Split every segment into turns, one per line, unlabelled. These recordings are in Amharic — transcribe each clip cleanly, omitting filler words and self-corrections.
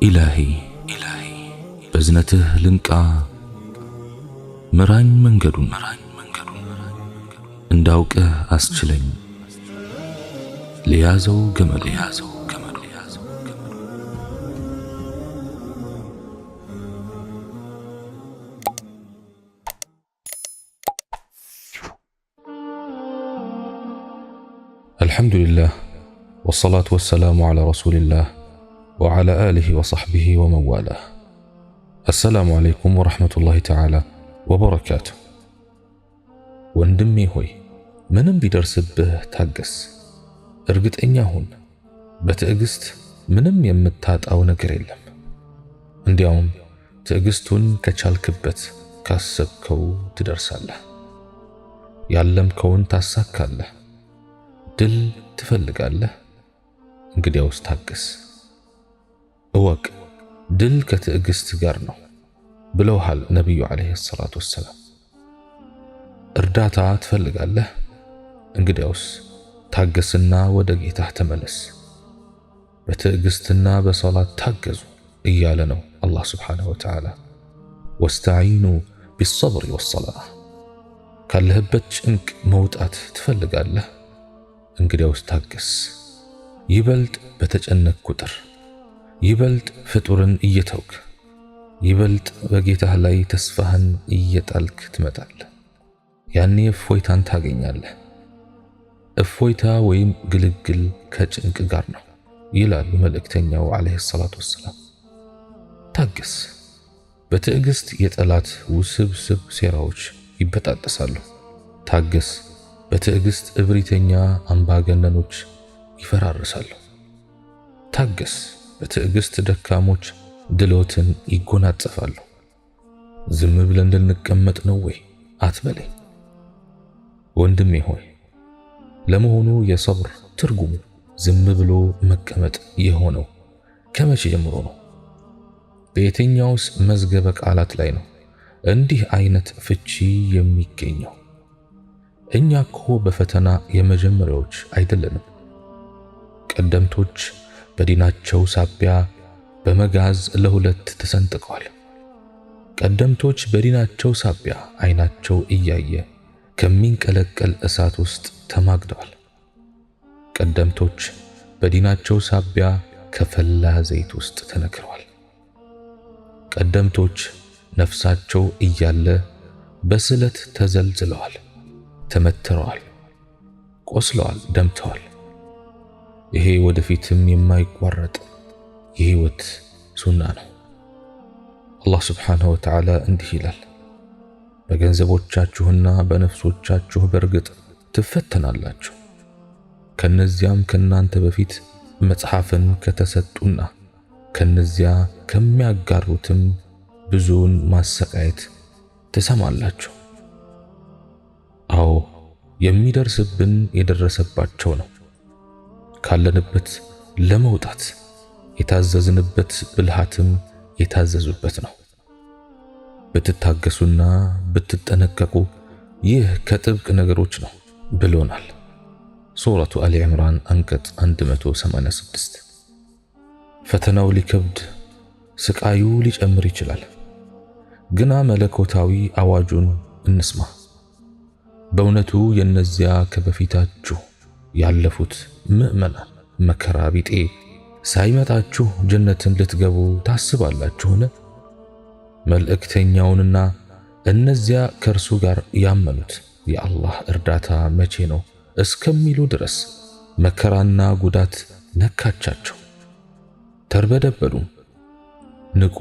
إلهي بزنته لنكا مران منجدون انداوك أسجلين ليازو جمل الحمد لله والصلاة والسلام على رسول الله وعلى آله وصحبه ومن والاه. السلام عليكم ورحمة الله تعالى وبركاته. ወንድሜ ሆይ ምንም ቢደርስብህ ታገስ። እርግጠኛ ሁን፣ በትዕግስት ምንም የምታጣው ነገር የለም። እንዲያውም ትዕግስቱን ከቻልክበት ካሰብከው ትደርሳለህ፣ ያለምከውን ታሳካለህ። ድል ትፈልጋለህ? እንግዲያውስ ታገስ። እወቅ፣ ድል ከትዕግስት ጋር ነው ብለውሃል ነቢዩ ዓለይሂ ሰላቱ ወሰላም። እርዳታ ትፈልጋለህ? እንግዲያውስ ታገስና ወደ ጌታህ ተመለስ። በትዕግስትና በሰላት ታገዙ እያለ ነው አላህ ሱብሓነሁ ወተዓላ። ወስተዒኑ ቢሰብሪ ወሰላህ። ካለህበት ጭንቅ መውጣት ትፈልጋለህ? እንግዲያውስ ታገስ። ይበልጥ በተጨነቅ ቁጥር ይበልጥ ፍጡርን እየተውክ ይበልጥ በጌታህ ላይ ተስፋህን እየጣልክ ትመጣለህ። ያኔ እፎይታን ታገኛለህ። እፎይታ ወይም ግልግል ከጭንቅ ጋር ነው ይላሉ መልእክተኛው ዓለይሂ ሰላቱ ወሰላም። ታገስ። በትዕግስት የጠላት ውስብስብ ሴራዎች ይበጣጠሳሉ። ታገስ። በትዕግስት እብሪተኛ አምባገነኖች ይፈራርሳሉ። ታገስ። በትዕግስት ደካሞች ድሎትን ይጎናጸፋሉ። ዝም ብለን እንድንቀመጥ ነው ወይ አትበለኝ ወንድሜ ሆይ። ለመሆኑ የሰብር ትርጉሙ ዝም ብሎ መቀመጥ የሆነው ከመቼ ጀምሮ ነው? በየትኛውስ መዝገበ ቃላት ላይ ነው እንዲህ አይነት ፍቺ የሚገኘው? እኛ እኮ በፈተና የመጀመሪያዎች አይደለንም። ቀደምቶች በዲናቸው ሳቢያ በመጋዝ ለሁለት ተሰንጥቀዋል። ቀደምቶች በዲናቸው ሳቢያ አይናቸው እያየ ከሚንቀለቀል እሳት ውስጥ ተማግደዋል። ቀደምቶች በዲናቸው ሳቢያ ከፈላ ዘይት ውስጥ ተነክረዋል። ቀደምቶች ነፍሳቸው እያለ በስለት ተዘልዝለዋል፣ ተመትረዋል፣ ቆስለዋል፣ ደምተዋል። ይሄ ወደፊትም የማይቋረጥ የህይወት ሱና ነው። አላህ ሱብሓነሁ ወተዓላ እንዲህ ይላል፣ በገንዘቦቻችሁና በነፍሶቻችሁ በርግጥ ትፈተናላችሁ። ከነዚያም ከናንተ በፊት መጽሐፍን ከተሰጡና ከነዚያ ከሚያጋሩትም ብዙውን ማሰቃየት ትሰማላችሁ። አዎ የሚደርስብን የደረሰባቸው ነው። ካለንበት ለመውጣት የታዘዝንበት ብልሃትም የታዘዙበት ነው። ብትታገሱና ብትጠነቀቁ ይህ ከጥብቅ ነገሮች ነው ብሎናል። ሱረቱ አሊ ዕምራን አንቀጽ 186። ፈተናው ሊከብድ ስቃዩ ሊጨምር ይችላል። ግና መለኮታዊ አዋጁን እንስማ። በእውነቱ የነዚያ ከበፊታችሁ ያለፉት ምእመናን መከራ ቢጤ ሳይመጣችሁ ጀነትን ልትገቡ ታስባላችሁን? መልእክተኛውንና እነዚያ ከእርሱ ጋር ያመኑት የአላህ እርዳታ መቼ ነው እስከሚሉ ድረስ መከራና ጉዳት ነካቻቸው። ተርበደበዱ። ንቁ፣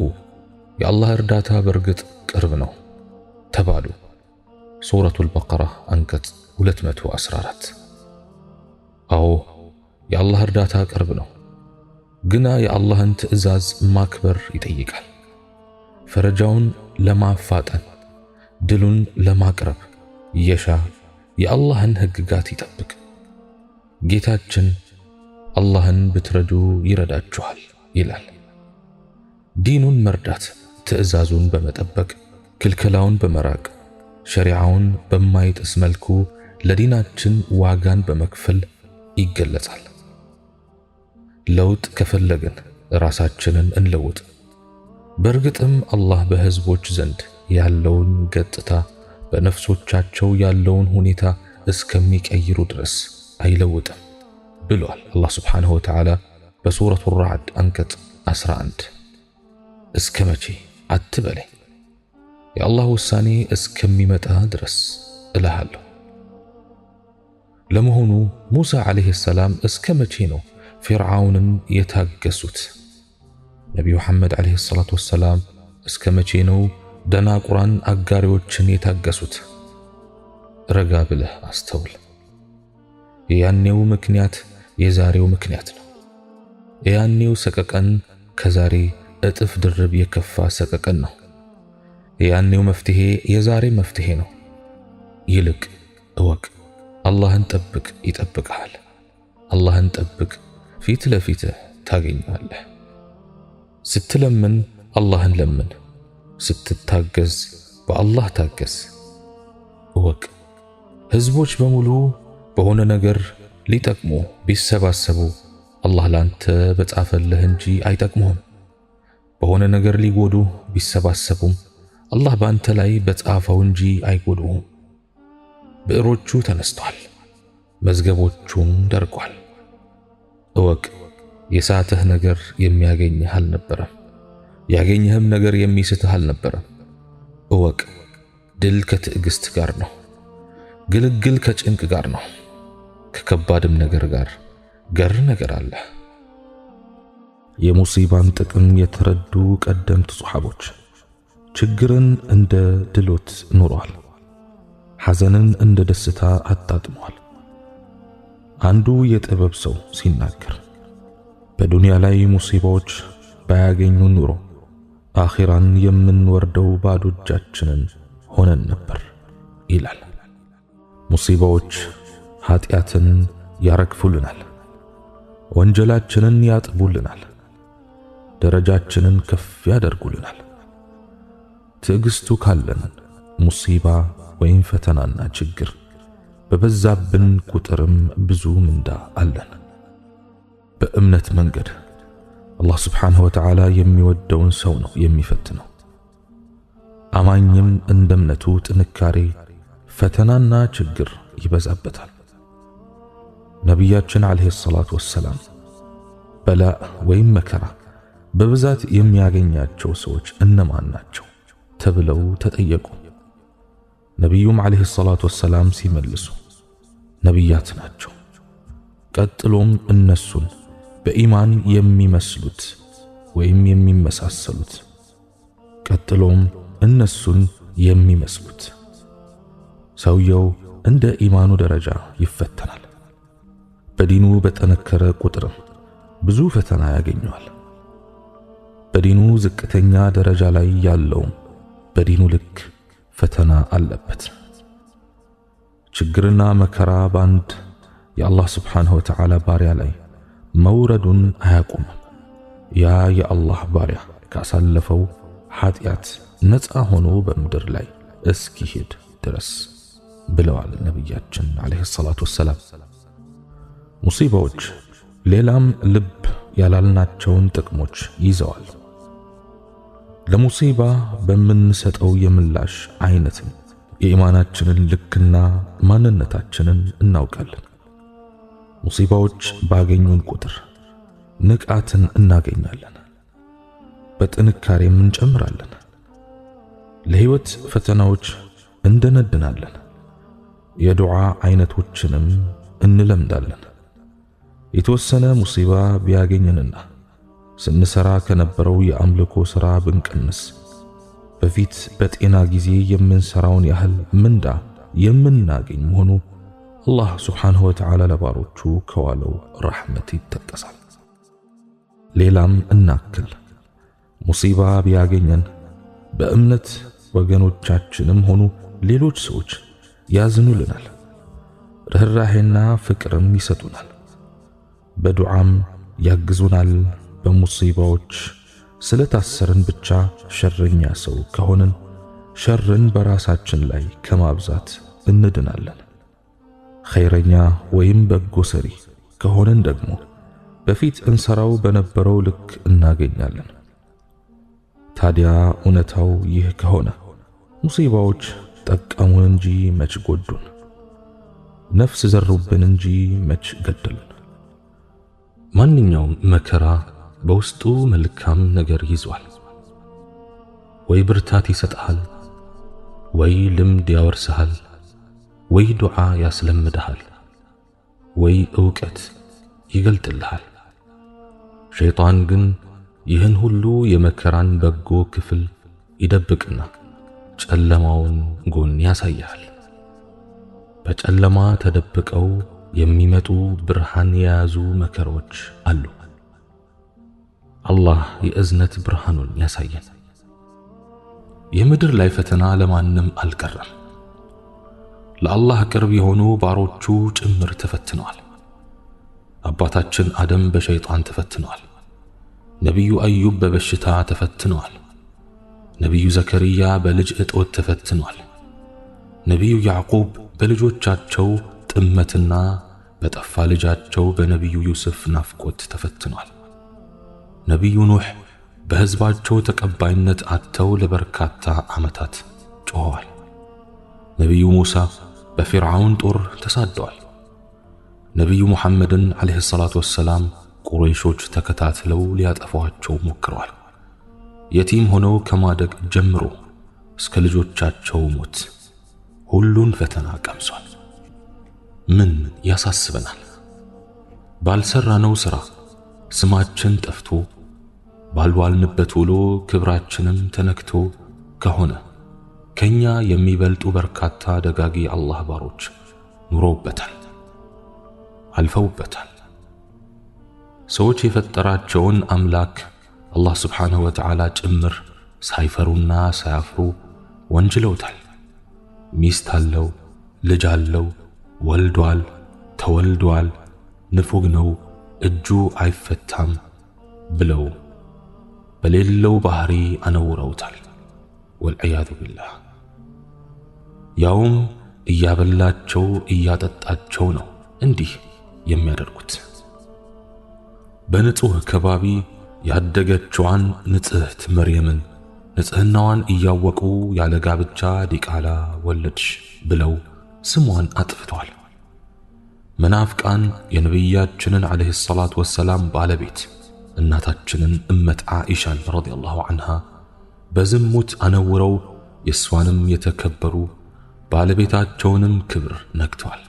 የአላህ እርዳታ በርግጥ ቅርብ ነው ተባሉ። ሱረቱል በቀራ አንቀጽ 214። አዎ የአላህ እርዳታ ቅርብ ነው፣ ግና የአላህን ትዕዛዝ ማክበር ይጠይቃል። ፈረጃውን ለማፋጠን ድሉን ለማቅረብ የሻ የአላህን ሕግጋት ይጠብቅ። ጌታችን አላህን ብትረዱ ይረዳችኋል ይላል። ዲኑን መርዳት ትዕዛዙን በመጠበቅ ክልከላውን በመራቅ ሸሪዓውን በማይጥስ መልኩ ለዲናችን ዋጋን በመክፈል ይገለጻል። ለውጥ ከፈለግን ራሳችንን እንለውጥ። በእርግጥም አላህ በህዝቦች ዘንድ ያለውን ገጽታ በነፍሶቻቸው ያለውን ሁኔታ እስከሚቀይሩ ድረስ አይለውጥም ብሏል አላህ ሱብሓነሁ ወተዓላ በሱረቱ ራዕድ አንቀጽ 11። እስከ መቼ አትበለኝ፣ የአላህ ውሳኔ እስከሚመጣ ድረስ እልሃለሁ። ለመሆኑ ሙሳ ዓለይሂ ሰላም እስከ መቼ ነው ፊርዓውንን የታገሱት? ነቢዩ መሐመድ ዓለይሂ ሰላቱ ወሰላም እስከ መቼ ነው ደናቁራን አጋሪዎችን የታገሱት? ረጋ ብለህ አስተውል። የያኔው ምክንያት የዛሬው ምክንያት ነው። የያኔው ሰቀቀን ከዛሬ እጥፍ ድርብ የከፋ ሰቀቀን ነው። የያኔው መፍትሄ የዛሬ መፍትሄ ነው። ይልቅ እወቅ፣ አላህን ጠብቅ፣ ይጠብቅሃል። አላህን ጠብቅ፣ ፊት ለፊትህ ታገኘዋለህ። ስትለምን አላህን ለምን፣ ስትታገዝ በአላህ ታገዝ። እወቅ፣ ህዝቦች በሙሉ በሆነ ነገር ሊጠቅሙ ቢሰባሰቡ አላህ ላንተ በጻፈልህ እንጂ አይጠቅሙህም። በሆነ ነገር ሊጎዱ ቢሰባሰቡም አላህ ባንተ ላይ በጻፈው እንጂ አይጎዱህም። ብዕሮቹ ተነስቷል፣ መዝገቦቹም ደርቋል። እወቅ፣ የሳተህ ነገር የሚያገኝህ አልነበረም፣ ያገኘህም ነገር የሚስትህ አልነበረም። እወቅ፣ ድል ከትዕግስት ጋር ነው፣ ግልግል ከጭንቅ ጋር ነው። ከከባድም ነገር ጋር ገር ነገር አለ። የሙሲባን ጥቅም የተረዱ ቀደምት ሱሐቦች ችግርን እንደ ድሎት ኑሯል፣ ሐዘንን እንደ ደስታ አጣጥሟል። አንዱ የጥበብ ሰው ሲናገር በዱንያ ላይ ሙሲባዎች ባያገኙን ኑሮ አኺራን የምንወርደው ባዶ እጃችንን ሆነን ነበር ይላል። ሙሲባዎች ኃጢአትን ያረግፉልናል፣ ወንጀላችንን ያጥቡልናል፣ ደረጃችንን ከፍ ያደርጉልናል። ትዕግስቱ ካለን ሙሲባ ወይም ፈተናና ችግር በበዛብን ቁጥርም ብዙ ምንዳ አለን። በእምነት መንገድ አላህ ስብሓንሁ ወተዓላ የሚወደውን ሰው ነው የሚፈትነው። አማኝም እንደ እምነቱ ጥንካሬ ፈተናና ችግር ይበዛበታል። ነቢያችን ዓለይሂ ሰላቱ ወሰላም በላእ ወይም መከራ በብዛት የሚያገኛቸው ሰዎች እነማን ናቸው ተብለው ተጠየቁ። ነቢዩም ዓለይሂ ሰላቱ ወሰላም ሲመልሱ ነቢያት ናቸው፣ ቀጥሎም እነሱን በኢማን የሚመስሉት ወይም የሚመሳሰሉት፣ ቀጥሎም እነሱን የሚመስሉት። ሰውየው እንደ ኢማኑ ደረጃ ይፈተናል። በዲኑ በጠነከረ ቁጥርም ብዙ ፈተና ያገኘዋል። በዲኑ ዝቅተኛ ደረጃ ላይ ያለውም በዲኑ ልክ ፈተና አለበት። ችግርና መከራ ባንድ የአላህ ስብሓንሁ ወተዓላ ባሪያ ላይ መውረዱን አያቁም። ያ የአላህ ባሪያ ካሳለፈው ኃጢአት ነፃ ሆኖ በምድር ላይ እስኪሄድ ድረስ ብለዋል ነቢያችን ዓለይሂ ሰላቱ ወሰላም። ሙሲባዎች ሌላም ልብ ያላልናቸውን ጥቅሞች ይዘዋል። ለሙሲባ በምንሰጠው የምላሽ አይነትም የኢማናችንን ልክና ማንነታችንን እናውቃለን። ሙሲባዎች ባገኙን ቁጥር ንቃትን እናገኛለን፣ በጥንካሬም እንጨምራለን። ለህይወት ፈተናዎች እንደነድናለን፣ የዱዓ አይነቶችንም እንለምዳለን። የተወሰነ ሙሲባ ቢያገኘንና ስንሰራ ከነበረው የአምልኮ ሥራ ብንቀንስ በፊት በጤና ጊዜ የምንሰራውን ያህል ምንዳ የምናገኝ መሆኑ አላህ ሱብሓነሁ ወተዓላ ለባሮቹ ከዋለው ረሕመት ይጠቀሳል። ሌላም እናክል፣ ሙሲባ ቢያገኘን በእምነት ወገኖቻችንም ሆኑ ሌሎች ሰዎች ያዝኑልናል፣ ርህራሄና ፍቅርም ይሰጡናል፣ በዱዓም ያግዙናል። በሙሲባዎች ስለታሰርን ብቻ ሸረኛ ሰው ከሆንን ሸርን በራሳችን ላይ ከማብዛት እንድናለን። ኸይረኛ ወይም በጎ ሰሪ ከሆንን ደግሞ በፊት እንሰራው በነበረው ልክ እናገኛለን። ታዲያ እውነታው ይህ ከሆነ ሙሲባዎች ጠቀሙን እንጂ መች ጎዱን፣ ነፍስ ዘሩብን እንጂ መች ገደሉን። ማንኛውም መከራ በውስጡ መልካም ነገር ይዟል። ወይ ብርታት ይሰጥሃል፣ ወይ ልምድ ያወርስሃል፣ ወይ ዱዓ ያስለምድሃል፣ ወይ ዕውቀት ይገልጥልሃል። ሸይጣን ግን ይህን ሁሉ የመከራን በጎ ክፍል ይደብቅና ጨለማውን ጎን ያሳያል። በጨለማ ተደብቀው የሚመጡ ብርሃን የያዙ መከሮች አሉ። አላህ የእዝነት ብርሃኑን ያሳየን። የምድር ላይ ፈተና ለማንም አልቀረም። ለአላህ ቅርብ የሆኑ ባሮቹ ጭምር ተፈትነዋል። አባታችን አደም በሸይጣን ተፈትነዋል። ነቢዩ አዩብ በበሽታ ተፈትነዋል። ነቢዩ ዘከርያ በልጅ እጦት ተፈትነዋል። ነቢዩ ያዕቁብ በልጆቻቸው ጥመትና በጠፋ ልጃቸው በነቢዩ ዩሱፍ ናፍቆት ተፈትነዋል። ነቢዩ ኑህ በሕዝባቸው ተቀባይነት አጥተው ለበርካታ ዓመታት ጮኸዋል። ነቢዩ ሙሳ በፊርዓውን ጦር ተሳደዋል። ነቢዩ ሙሐመድን ዓለይሂ ሰላቱ ወሰላም ቁረይሾች ተከታትለው ሊያጠፏቸው ሞክረዋል። የቲም ሆነው ከማደግ ጀምሮ እስከ ልጆቻቸው ሞት ሁሉን ፈተና ቀምሷል። ምን ያሳስበናል? ባልሰራነው ሥራ ስማችን ጠፍቶ ባልዋልንበት ውሎ ክብራችንም ተነክቶ ከሆነ ከኛ የሚበልጡ በርካታ ደጋጊ አላህ ባሮች ኑረውበታል፣ አልፈውበታል። ሰዎች የፈጠራቸውን አምላክ አላህ ስብሓንሁ ወተዓላ ጭምር ሳይፈሩና ሳያፍሩ ወንጅለውታል። ሚስት አለው፣ ልጅ አለው፣ ወልዷል፣ ተወልዷል፣ ንፉግ ነው፣ እጁ አይፈታም ብለው በሌለው ባህሪ አነውረውታል። ወልዒያዙ ቢላህ። ያውም እያበላቸው እያጠጣቸው ነው እንዲህ የሚያደርጉት። በንጹህ ከባቢ ያደገችዋን ንጽሕት መርየምን ንጽሕናዋን እያወቁ ያለ ጋብቻ ዲቃላ ወለድሽ ብለው ስሟን አጥፍተዋል። መናፍቃን የነቢያችንን ዓለይሂ ሰላቱ ወሰላም ባለቤት እናታችንን እመት ዓኢሻን ረዲየላሁ ዐንሃ በዝሙት አነውረው የእሷንም የተከበሩ ባለቤታቸውንም ክብር ነክተዋል።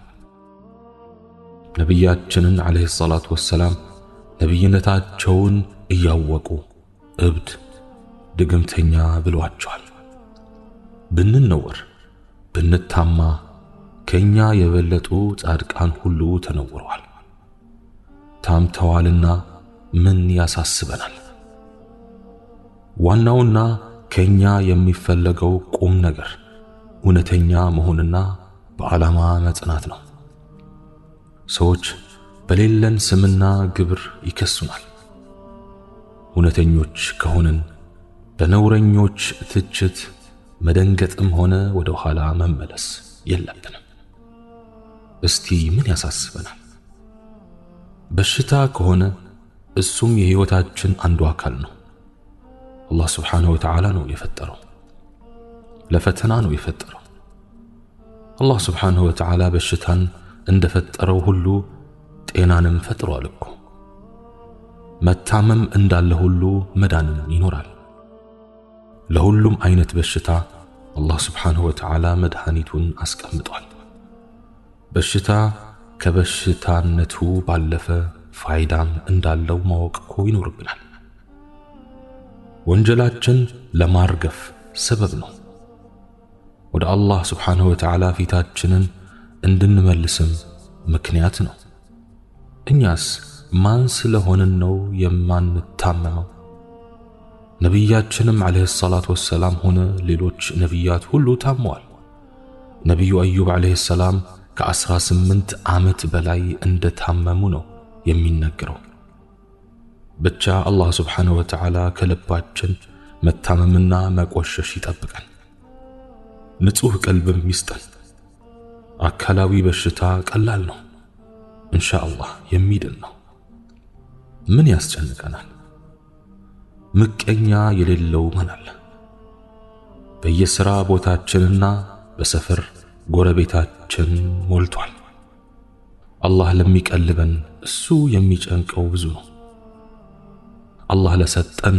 ነቢያችንን ዓለይሂ ሰላቱ ወሰላም ነቢይነታቸውን እያወቁ እብድ ድግምተኛ ብለዋቸዋል። ብንነወር ብንታማ ከኛ የበለጡ ጻድቃን ሁሉ ተነውረዋል። ታምተዋልና ምን ያሳስበናል? ዋናውና ከኛ የሚፈለገው ቁም ነገር እውነተኛ መሆንና በዓላማ መጽናት ነው። ሰዎች በሌለን ስምና ግብር ይከሱናል። እውነተኞች ከሆንን በነውረኞች ትችት መደንገጥም ሆነ ወደ ኋላ መመለስ የለብንም። እስቲ ምን ያሳስበናል? በሽታ ከሆነ እሱም የህይወታችን አንዱ አካል ነው። አላህ ስብሓንሁ ወተዓላ ነው የፈጠረው፣ ለፈተና ነው የፈጠረው። አላህ ስብሓንሁ ወተዓላ በሽታን እንደፈጠረው ሁሉ ጤናንም ፈጥሯል እኮ። መታመም እንዳለ ሁሉ መዳንም ይኖራል። ለሁሉም አይነት በሽታ አላህ ስብሓንሁ ወተዓላ መድኃኒቱን አስቀምጧል። በሽታ ከበሽታነቱ ባለፈ ፋይዳም እንዳለው ማወቅ እኮ ይኖርብናል። ወንጀላችን ለማርገፍ ሰበብ ነው። ወደ አላህ ስብሓንሁ ወተዓላ ፊታችንን እንድንመልስም ምክንያት ነው። እኛስ ማን ስለሆንን ነው የማንታመመው? ነቢያችንም ዓለይሂ ሰላቱ ወሰላም ሆነ ሌሎች ነቢያት ሁሉ ታመዋል። ነቢዩ አዩብ ዓለይሂ ሰላም ከ18 ዓመት በላይ እንደታመሙ ነው የሚነገረው። ብቻ አላህ ስብሓንሁ ወተዓላ ከልባችን መታመምና መቆሸሽ ይጠብቀን፣ ንጹሕ ቀልብም ይስጠን። አካላዊ በሽታ ቀላል ነው፣ ኢንሻአላህ የሚድን ነው። ምን ያስጨንቀናል? ምቀኛ የሌለው ማን አለ? በየሥራ ቦታችንና በሰፈር ጎረቤታችን ሞልቷል። አላህ ለሚቀልበን እሱ የሚጨንቀው ብዙ ነው። አላህ ለሰጠን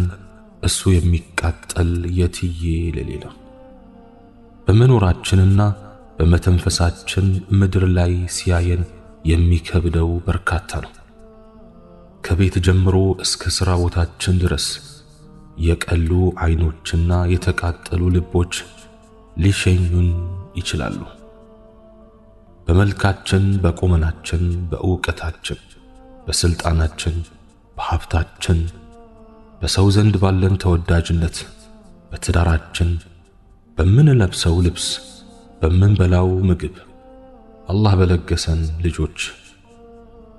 እሱ የሚቃጠል የትዬ ለሌላ። በመኖራችንና በመተንፈሳችን ምድር ላይ ሲያየን የሚከብደው በርካታ ነው። ከቤት ጀምሮ እስከ ሥራ ቦታችን ድረስ የቀሉ አይኖችና የተቃጠሉ ልቦች ሊሸኙን ይችላሉ። በመልካችን፣ በቁመናችን፣ በእውቀታችን፣ በስልጣናችን፣ በሀብታችን፣ በሰው ዘንድ ባለን ተወዳጅነት፣ በትዳራችን፣ በምንለብሰው ልብስ፣ በምንበላው ምግብ፣ አላህ በለገሰን ልጆች፣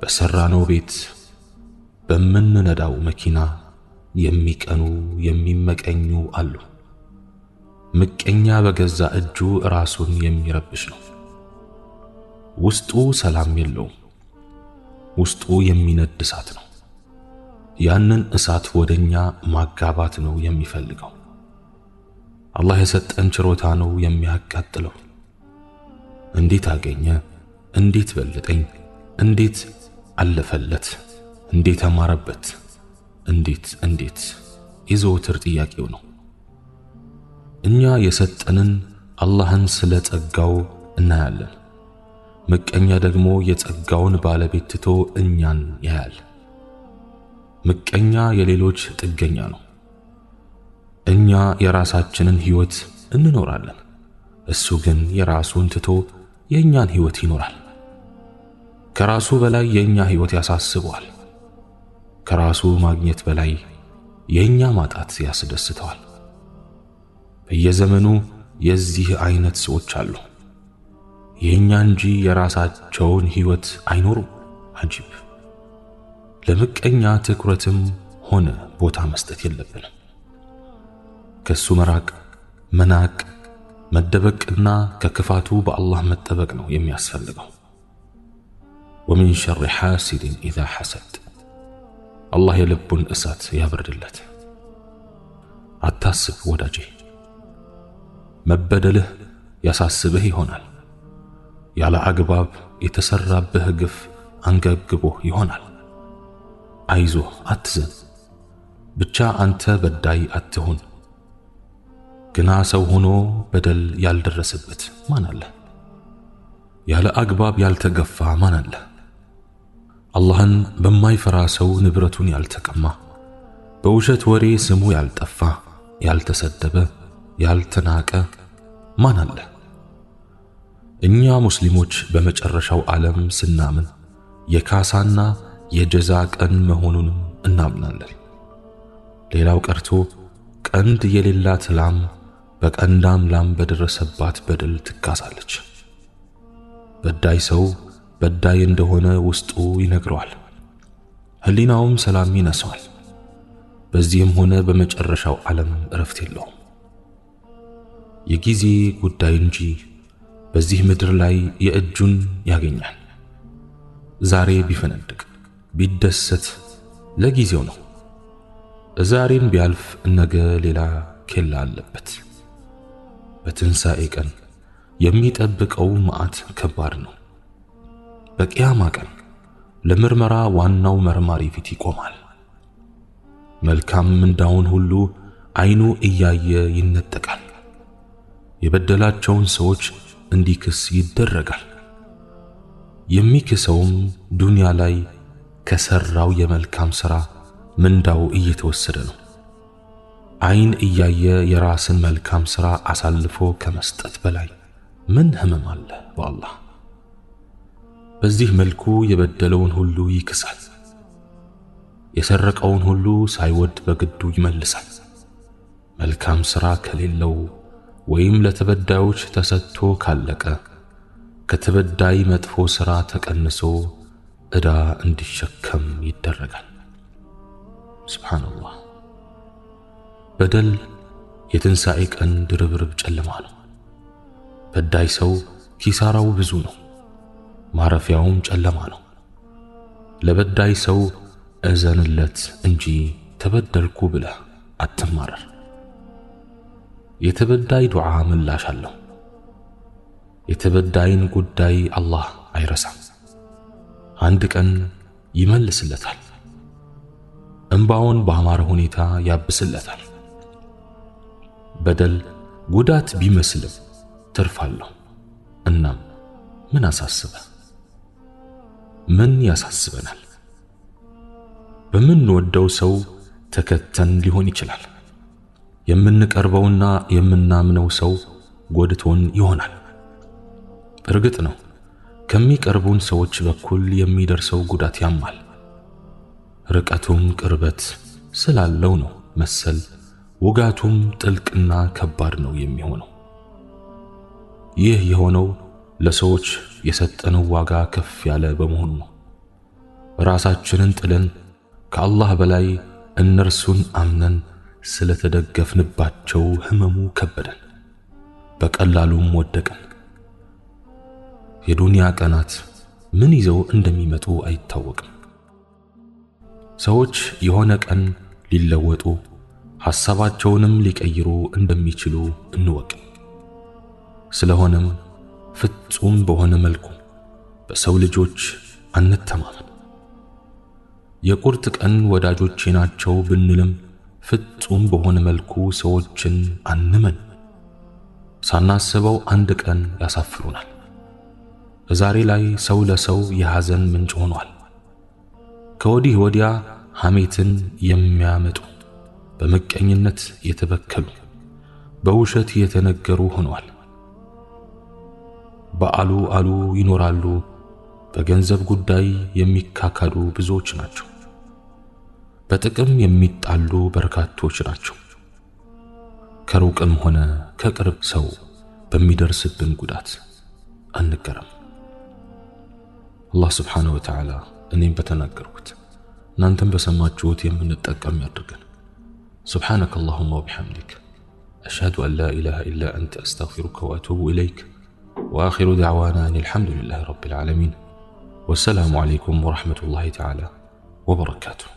በሰራነው ቤት፣ በምንነዳው መኪና የሚቀኑ የሚመቀኙ አሉ። ምቀኛ በገዛ እጁ ራሱን የሚረብሽ ነው። ውስጡ ሰላም የለውም። ውስጡ የሚነድ እሳት ነው። ያንን እሳት ወደኛ ማጋባት ነው የሚፈልገው። አላህ የሰጠን ችሮታ ነው የሚያቃጥለው። እንዴት አገኘ? እንዴት በለጠኝ? እንዴት አለፈለት? እንዴት አማረበት? እንዴት የዘወትር ጥያቄው ነው። እኛ የሰጠንን አላህን ስለ ጸጋው እናያለን። ምቀኛ ደግሞ የጸጋውን ባለቤት ትቶ እኛን ያያል። ምቀኛ የሌሎች ጥገኛ ነው። እኛ የራሳችንን ሕይወት እንኖራለን፣ እሱ ግን የራሱን ትቶ የእኛን ሕይወት ይኖራል። ከራሱ በላይ የእኛ ሕይወት ያሳስበዋል። ከራሱ ማግኘት በላይ የእኛ ማጣት ያስደስተዋል። በየዘመኑ የዚህ አይነት ሰዎች አሉ። የእኛ እንጂ የራሳቸውን ሕይወት አይኖሩም። አጂብ! ለምቀኛ ትኩረትም ሆነ ቦታ መስጠት የለብንም። ከሱ መራቅ፣ መናቅ፣ መደበቅና ከክፋቱ በአላህ መጠበቅ ነው የሚያስፈልገው። ወሚን ሸር ሐሲድን ኢዛ ሐሰድ። አላህ የልቡን እሳት ያበርድለት። አታስብ ወዳጄ፣ መበደልህ ያሳስብህ ይሆናል። ያለ አግባብ የተሰራብህ ግፍ አንገብግቦህ ይሆናል። አይዞህ፣ አትዘን። ብቻ አንተ በዳይ አትሁን። ግና ሰው ሆኖ በደል ያልደረሰበት ማን አለ? ያለ አግባብ ያልተገፋ ማን አለ? አላህን በማይፈራ ሰው ንብረቱን ያልተቀማ፣ በውሸት ወሬ ስሙ ያልጠፋ፣ ያልተሰደበ፣ ያልተናቀ ማን አለ? እኛ ሙስሊሞች በመጨረሻው ዓለም ስናምን የካሳና የጀዛ ቀን መሆኑንም እናምናለን። ሌላው ቀርቶ ቀንድ የሌላት ላም በቀንዳም ላም በደረሰባት በደል ትካሳለች። በዳይ ሰው በዳይ እንደሆነ ውስጡ ይነግረዋል፣ ህሊናውም ሰላም ይነሳዋል። በዚህም ሆነ በመጨረሻው ዓለም እረፍት የለውም። የጊዜ ጉዳይ እንጂ በዚህ ምድር ላይ የእጁን ያገኛል። ዛሬ ቢፈነድቅ ቢደሰት ለጊዜው ነው። ዛሬም ቢያልፍ ነገ ሌላ ኬላ አለበት። በትንሣኤ ቀን የሚጠብቀው መዓት ከባድ ነው። በቂያማ ቀን ለምርመራ ዋናው መርማሪ ፊት ይቆማል። መልካም ምንዳውን ሁሉ አይኑ እያየ ይነጠቃል። የበደላቸውን ሰዎች እንዲክስ ይደረጋል። የሚክሰውም ዱንያ ላይ ከሰራው የመልካም ሥራ ምንዳው እየተወሰደ ነው። አይን እያየ የራስን መልካም ሥራ አሳልፎ ከመስጠት በላይ ምን ህመም አለ በአላህ። በዚህ መልኩ የበደለውን ሁሉ ይክሳል። የሰረቀውን ሁሉ ሳይወድ በግዱ ይመልሳል። መልካም ሥራ ከሌለው ወይም ለተበዳዮች ተሰጥቶ ካለቀ ከተበዳይ መጥፎ ሥራ ተቀንሶ ዕዳ እንዲሸከም ይደረጋል። ሱብሓነላህ። በደል የትንሣኤ ቀን ድርብርብ ጨለማ ነው። በዳይ ሰው ኪሳራው ብዙ ነው፣ ማረፊያውም ጨለማ ነው። ለበዳይ ሰው እዘንለት እንጂ ተበደልኩ ብለህ አትማረር። የተበዳይ ዱዓ ምላሽ አለው። የተበዳይን ጉዳይ አላህ አይረሳም። አንድ ቀን ይመልስለታል። እንባውን በአማረ ሁኔታ ያብስለታል። በደል ጉዳት ቢመስልም ትርፍ አለው። እናም ምን አሳስበ? ምን ያሳስበናል? በምንወደው ሰው ተከተን ሊሆን ይችላል። የምንቀርበውና የምናምነው ሰው ጎድቶን ይሆናል። እርግጥ ነው ከሚቀርቡን ሰዎች በኩል የሚደርሰው ጉዳት ያማል። ርቀቱም ቅርበት ስላለው ነው መሰል ውጋቱም ጥልቅና ከባድ ነው የሚሆነው። ይህ የሆነው ለሰዎች የሰጠነው ዋጋ ከፍ ያለ በመሆኑ ነው። ራሳችንን ጥለን ከአላህ በላይ እነርሱን አምነን ስለተደገፍንባቸው ህመሙ ከበደን፣ በቀላሉም ወደቅን። የዱንያ ቀናት ምን ይዘው እንደሚመጡ አይታወቅም። ሰዎች የሆነ ቀን ሊለወጡ ሐሳባቸውንም ሊቀይሩ እንደሚችሉ እንወቅ። ስለሆነም ፍጹም በሆነ መልኩ በሰው ልጆች አንተማመን። የቁርጥ ቀን ወዳጆቼ ናቸው ብንልም ፍጹም በሆነ መልኩ ሰዎችን አንመን። ሳናስበው አንድ ቀን ያሳፍሩናል። ዛሬ ላይ ሰው ለሰው የሐዘን ምንጭ ሆኗል። ከወዲህ ወዲያ ሐሜትን የሚያመጡ፣ በመቀኝነት የተበከሉ፣ በውሸት የተነገሩ ሆነዋል። በአሉ አሉ ይኖራሉ። በገንዘብ ጉዳይ የሚካካዱ ብዙዎች ናቸው። በጥቅም የሚጣሉ በርካቶች ናቸው። ከሩቅም ሆነ ከቅርብ ሰው በሚደርስብን ጉዳት አንገረም። አላህ ስብሓነሁ ወተዓላ እኔም በተናገርኩት እናንተም በሰማችሁት የምንጠቀም ያድርገን። سبحانك اللهم وبحمدك أشهد أن لا إله إلا أنت أستغفرك وأتوب إليك وآخر دعوانا أن الحمد لله رب العالمين والسلام عليكم ورحمة الله تعالى وبركاته.